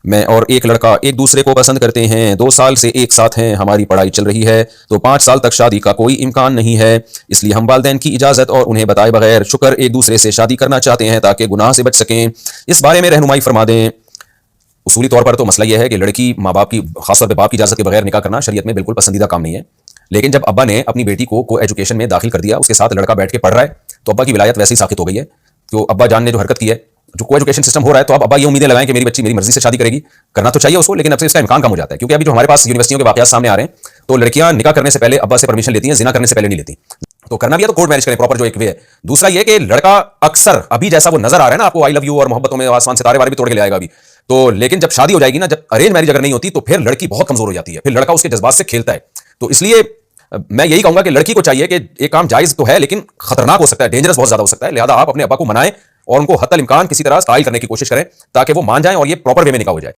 میں اور ایک لڑکا ایک دوسرے کو پسند کرتے ہیں، 2 سال سے ایک ساتھ ہیں، ہماری پڑھائی چل رہی ہے، تو 5 سال تک شادی کا کوئی امکان نہیں ہے، اس لیے ہم والدین کی اجازت اور انہیں بتائے بغیر شکر ایک دوسرے سے شادی کرنا چاہتے ہیں تاکہ گناہ سے بچ سکیں، اس بارے میں رہنمائی فرما دیں۔ اصولی طور پر تو مسئلہ یہ ہے کہ لڑکی ماں باپ کی، خاص طور پہ باپ کی اجازت کے بغیر نکاح کرنا شریعت میں بالکل پسندیدہ کام نہیں ہے، لیکن جب ابا نے اپنی بیٹی کو ایجوکیشن میں داخل کر دیا، اس کے ساتھ لڑکا بیٹھ کے پڑھ رہا ہے، تو ابا کی ولایت ویسے ہی ساقط ہو گئی ہے۔ تو ابا جان نے جو حرکت کی ہے، جو کو ایجوکیشن سسٹم ہو رہا ہے، تو اب ابا یہ امیدیں لگائیں کہ میری بچی میری مرضی سے شادی کرے گی، کرنا تو چاہیے اس کو، لیکن اب سے اس کا امکان کم ہو جاتا ہے، کیونکہ ابھی جو ہمارے پاس یونیورسٹیوں کے واقعات سامنے آ رہے ہیں، تو لڑکیاں نکاح کرنے سے پہلے ابا سے پرمیشن لیتی ہیں، زنا کرنے سے پہلے نہیں لیتی، تو کرنا بھی ہے تو کورٹ میرج کریں، پراپر جو ایک وے ہے۔ دوسرا یہ کہ لڑکا اکثر ابھی جیسا وہ نظر آ رہا ہے نا آپ کو، آئی لو یو اور محبتوں میں آسمان ستارے وارے بھی توڑ کے لے آئے گا ابھی، تو لیکن جب شادی ہو جائے گی نا، جب ارینج میرج اگر نہیں ہوتی تو پھر لڑکی بہت کمزور ہو جاتی ہے، پھر لڑکا اس کے جذبات سے کھیلتا ہے۔ تو اس لیے میں یہی کہوں گا کہ لڑکی کو چاہیے کہ ایک کام جائز تو ہے لیکن خطرناک ہو سکتا ہے، ڈینجرس بہت زیادہ ہو سکتا ہے، لہذا آپ اپنے ابا کو منائیں اور ان کو حتی الامکان کسی طرح قائل کرنے کی کوشش کریں تاکہ وہ مان جائیں اور یہ پراپر وے میں نکاح ہو جائے۔